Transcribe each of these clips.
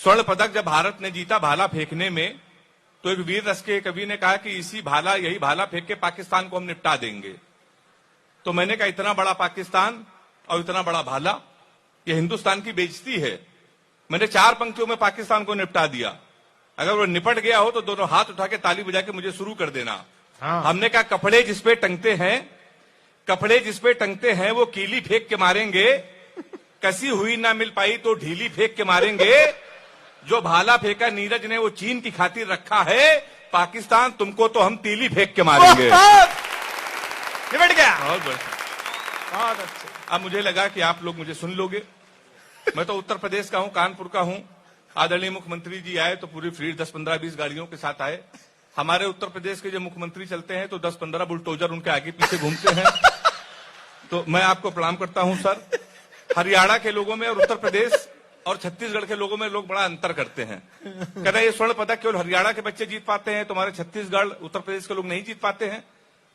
स्वर्ण पदक जब भारत ने जीता भाला फेंकने में, तो एक वीर रस के कवि ने कहा कि यही भाला फेंक के पाकिस्तान को हम निपटा देंगे। तो मैंने कहा इतना बड़ा पाकिस्तान और इतना बड़ा भाला, ये हिंदुस्तान की बेइज्जती है। मैंने 4 पंक्तियों में पाकिस्तान को निपटा दिया। अगर वो निपट गया हो तो दोनों हाथ उठा के ताली बजा के मुझे शुरू कर देना। हमने कहा कपड़े जिसपे टंगते हैं वो कीली फेंक के मारेंगे, कसी हुई ना मिल पाई तो ढीली फेंक के मारेंगे। जो भाला फेंका नीरज ने वो चीन की खातिर रखा है, पाकिस्तान तुमको तो हम तीली फेंक के मारेंगे। निपट गया। बहुत अच्छा। अब मुझे लगा कि आप लोग मुझे सुन लोगे। मैं तो उत्तर प्रदेश का हूं, कानपुर का हूं। आदरणीय मुख्यमंत्री जी आए तो पूरी फ्री 10, 15, 20 गाड़ियों के साथ आए। हमारे उत्तर प्रदेश के जो मुख्यमंत्री चलते हैं तो 10, 15 बुलडोजर उनके आगे पीछे घूमते हैं। तो मैं आपको प्रणाम करता हूं सर। हरियाणा के लोगों में और उत्तर प्रदेश और छत्तीसगढ़ के लोगों में लोग बड़ा अंतर करते हैं। कह रहे ये स्वर्ण पदक केवल हरियाणा के बच्चे जीत पाते हैं, तुम्हारे छत्तीसगढ़ उत्तर प्रदेश के लोग नहीं जीत पाते हैं।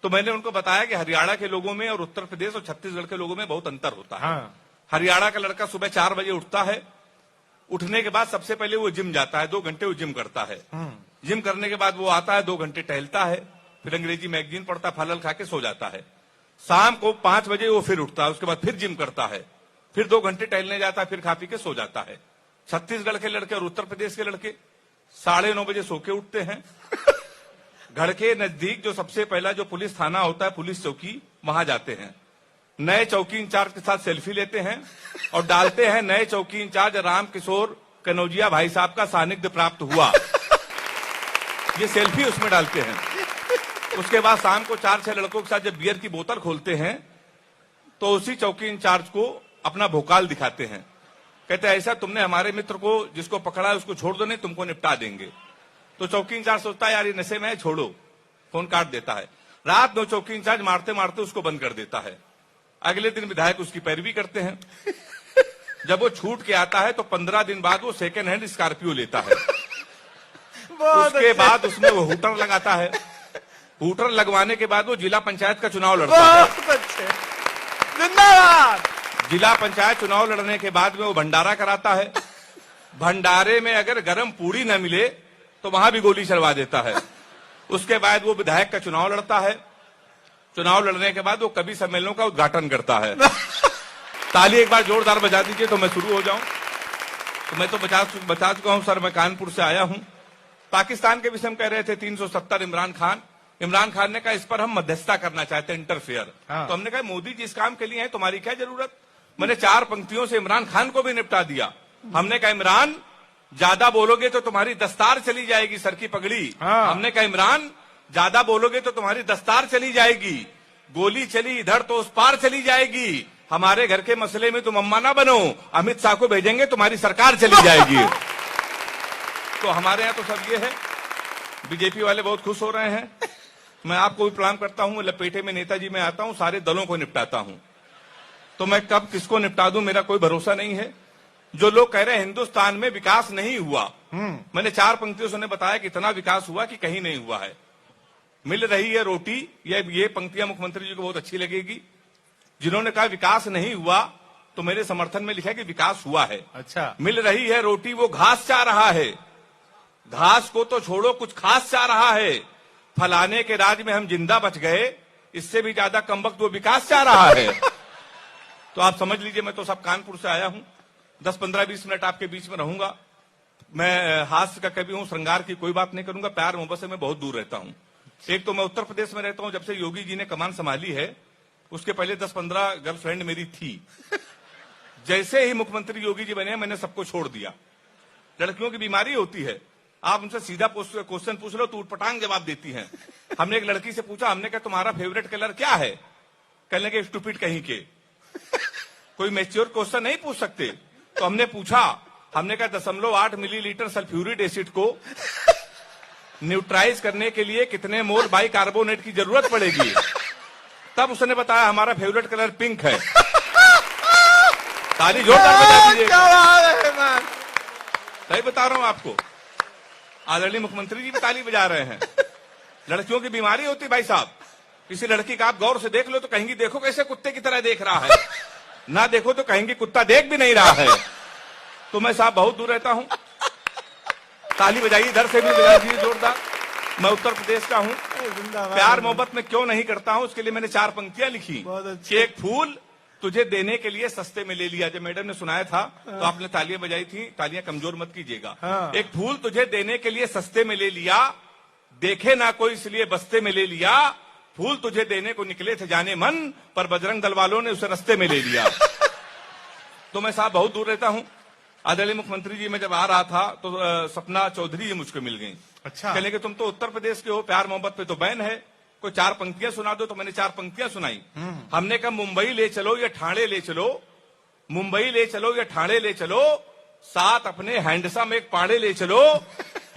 तो मैंने उनको बताया कि हरियाणा के लोगों में और उत्तर प्रदेश और छत्तीसगढ़ के लोगों में बहुत अंतर होता है। हरियाणा का लड़का सुबह 4 बजे उठता है। उठने के बाद सबसे पहले वो जिम जाता है, 2 घंटे वो जिम करता है। जिम करने के बाद वो आता है, 2 घंटे टहलता है, फिर अंग्रेजी मैगजीन पढ़ता, फल खा के सो जाता है। शाम को 5 बजे वो फिर उठता है, उसके बाद फिर जिम करता है, फिर 2 घंटे टहलने जाता है, फिर खा पी के सो जाता है। छत्तीसगढ़ के लड़के और उत्तर प्रदेश के लड़के 9:30 बजे सो के उठते हैं। घर के नजदीक जो सबसे पहला जो पुलिस थाना होता है, पुलिस चौकी, वहां जाते हैं। नए चौकी इंचार्ज के साथ सेल्फी लेते हैं और डालते हैं नए चौकी इंचार्ज राम किशोर कनौजिया भाई साहब का सानिध्य प्राप्त हुआ, ये सेल्फी उसमें डालते हैं। उसके बाद शाम को 4-6 लड़कों के साथ जब बियर की बोतल खोलते हैं तो उसी चौकी इंचार्ज को अपना भोकाल दिखाते हैं। कहते हैं ऐसा तुमने हमारे मित्र को जिसको पकड़ा है उसको छोड़ दो, नहीं तुमको निपटा देंगे। तो चौकी इंचार्ज सोचता है यार ये नशे में है, छोड़ो, फोन काट देता है। रात में चौकी इंचार्ज मारते मारते उसको बंद कर देता है। अगले दिन विधायक उसकी पैरवी करते हैं। जब वो छूट के आता है तो 15 दिन बाद वो सेकेंड हैंड स्कॉर्पियो लेता है। उसके बाद उसमें वो हूटर लगाता है। हूटर लगवाने के बाद वो जिला पंचायत का चुनाव लड़ता है। जिंदाबाद। जिला पंचायत चुनाव लड़ने के बाद में वो भंडारा कराता है। भंडारे में अगर गर्म पूरी न मिले तो वहां भी गोली चलवा देता है। उसके बाद वो विधायक का चुनाव लड़ता है। चुनाव लड़ने के बाद वो कवि सम्मेलनों का उद्घाटन करता है। ताली एक बार जोरदार बजा दीजिए तो मैं शुरू हो जाऊं। तो मैं तो बता चुका हूं सर, मैं कानपुर से आया हूं। पाकिस्तान के विषय में कह रहे थे 370 इमरान खान ने कहा इस पर हम मध्यस्थता करना चाहते हैं, इंटरफेयर। तो हमने कहा मोदी जी इस काम के लिए हैं, तुम्हारी क्या जरूरत। मैंने 4 पंक्तियों से इमरान खान को भी निपटा दिया। हमने कहा इमरान ज्यादा बोलोगे तो तुम्हारी दस्तार चली जाएगी, सर की पगड़ी। हमने कहा इमरान ज्यादा बोलोगे तो तुम्हारी दस्तार चली जाएगी, गोली चली इधर तो उस पार चली जाएगी। हमारे घर के मसले में तुम अम्मा ना बनो, अमित शाह को भेजेंगे तुम्हारी सरकार चली जाएगी। तो हमारे यहाँ तो सब ये है। बीजेपी वाले बहुत खुश हो रहे हैं। मैं आपको भी प्रणाम करता हूं। लपेटे में नेताजी में आता हूं, सारे दलों को निपटाता हूं। तो मैं कब किसको निपटा दूं मेरा कोई भरोसा नहीं है। जो लोग कह रहे हैं हिंदुस्तान में विकास नहीं हुआ, मैंने 4 पंक्तियों से उन्हें बताया कि इतना विकास हुआ कि कहीं नहीं हुआ है। मिल रही है रोटी, ये पंक्तियां मुख्यमंत्री जी को बहुत अच्छी लगेगी। जिन्होंने कहा विकास नहीं हुआ तो मेरे समर्थन में लिखा है कि विकास हुआ है। अच्छा। मिल रही है रोटी, वो घास चाह रहा है। घास को तो छोड़ो, कुछ खास चाह रहा है। फलाने के राज में हम जिंदा बच गए, इससे भी ज्यादा कमबख्त वो विकास चाह रहा है। तो आप समझ लीजिए, मैं तो सब कानपुर से आया हूं। 10, 15, 20 मिनट आपके बीच में रहूंगा। मैं हास्य का कवि हूं, श्रृंगार की कोई बात नहीं करूंगा। प्यार मोहब्बत से मैं बहुत दूर रहता हूं। एक तो मैं उत्तर प्रदेश में रहता हूं, जब से योगी जी ने कमान संभाली है, उसके पहले 10-15 गर्लफ्रेंड मेरी थी। जैसे ही मुख्यमंत्री योगी जी बने मैंने सबको छोड़ दिया। लड़कियों की बीमारी होती है, आप उनसे सीधा क्वेश्चन पूछ लो तो उटपटांग जवाब देती हैं। हमने एक लड़की से पूछा, हमने कहा तुम्हारा फेवरेट कलर क्या है। कहने लगे स्टूपिड कहीं के, कोई मैच्योर क्वेश्चन नहीं पूछ सकते। तो हमने पूछा, हमने कहा 0.8 मिलीलीटर सल्फ्यूरिक एसिड को न्यूट्राइज करने के लिए कितने मोल बाइकार्बोनेट की जरूरत पड़ेगी। तब उसने बताया हमारा फेवरेट कलर पिंक है। ताली जोरदार बजा दीजिए। सही बता रहा हूं आपको, आदरणीय मुख्यमंत्री जी भी ताली बजा रहे हैं। लड़कियों की बीमारी होती भाई साहब। किसी लड़की का आप गौर से देख लो तो कहेंगी देखो कैसे कुत्ते की तरह देख रहा है, ना देखो तो कहेंगी कुत्ता देख भी नहीं रहा है। तो मैं साहब बहुत दूर रहता हूं। ताली बजाइए, इधर से भी बजाइए जोरदार। मैं उत्तर प्रदेश का हूँ। जिंदाबाद। प्यार मोहब्बत में क्यों नहीं करता हूँ, उसके लिए मैंने 4 पंक्तियां लिखी बहुत अच्छी। कि एक फूल तुझे देने के लिए सस्ते में ले लिया। जब मैडम ने सुनाया था तो आपने तालियां बजाई थी, तालियां कमजोर मत कीजिएगा। हाँ। एक फूल तुझे देने के लिए सस्ते में ले लिया, देखे ना कोई इसलिए बस्ते में ले लिया। फूल तुझे देने को निकले थे जाने मन, पर बजरंग दल वालों ने उसे रस्ते में ले लिया। तो मैं साहब बहुत दूर रहता हूँ। आदरणीय मुख्यमंत्री जी, मैं जब आ रहा था तो सपना चौधरी जी मुझको मिल गई। अच्छा। कहने कि तुम तो उत्तर प्रदेश के हो, प्यार मोहब्बत पे तो बैन है, कोई 4 पंक्तियां सुना दो। तो मैंने 4 पंक्तियां सुनाई। हमने कहा मुंबई ले चलो या ठाणे ले चलो, मुंबई ले चलो या ठाणे ले चलो, साथ अपने हैंडसम एक पाड़े ले चलो।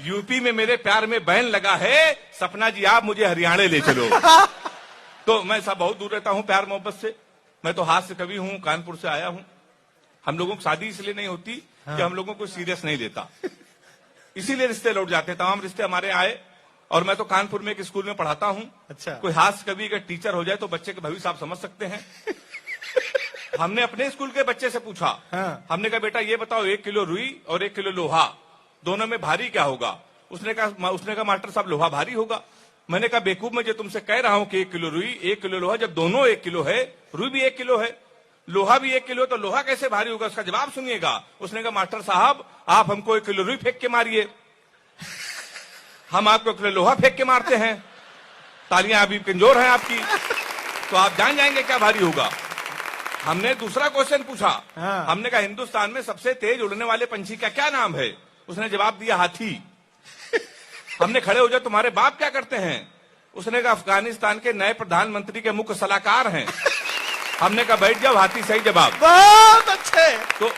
यूपी में मेरे प्यार में बैन लगा है, सपना जी आप मुझे हरियाणा ले चलो। तो मैं साहब बहुत दूर रहता हूं प्यार मोहब्बत से। मैं तो हास्य कवि हूं, कानपुर से आया हूं। हम लोगों की शादी इसलिए नहीं होती कि हम लोगों को सीरियस नहीं लेता, इसीलिए रिश्ते लौट जाते। तमाम रिश्ते हमारे आए। और मैं तो कानपुर में एक स्कूल में पढ़ाता हूं। अच्छा। कोई हास्य कवि का टीचर हो जाए तो बच्चे के भविष्य आप समझ सकते हैं। हमने अपने स्कूल के बच्चे से पूछा। हाँ। हमने कहा बेटा ये बताओ, 1 किलो रुई और 1 किलो लोहा, दोनों में भारी क्या होगा? उसने कहा मास्टर साहब लोहा भारी होगा। मैंने कहा बेवकूफ, मैं जो तुमसे कह रहा हूं कि 1 किलो रुई 1 किलो लोहा, जब दोनों 1 किलो है, रुई भी 1 किलो है, लोहा भी 1 किलो, तो लोहा कैसे भारी होगा? उसका जवाब सुनिएगा। उसने कहा मास्टर साहब आप हमको 1 किलो रुई फेंक के मारिए, हम आपको 1 किलो लोहा फेंक के मारते हैं। तालियां अभी कमजोर हैं आपकी, तो आप जान जाएंगे क्या भारी होगा। हमने दूसरा क्वेश्चन पूछा। हाँ। हमने कहा हिंदुस्तान में सबसे तेज उड़ने वाले पंछी का क्या नाम है? उसने जवाब दिया हाथी। हमने खड़े हो जाए, तुम्हारे बाप क्या करते हैं? उसने कहा अफगानिस्तान के नए प्रधानमंत्री के मुख्य सलाहकार हैं। हमने कहा बैठ जाओ, हाथी सही जवाब। बहुत अच्छे। तो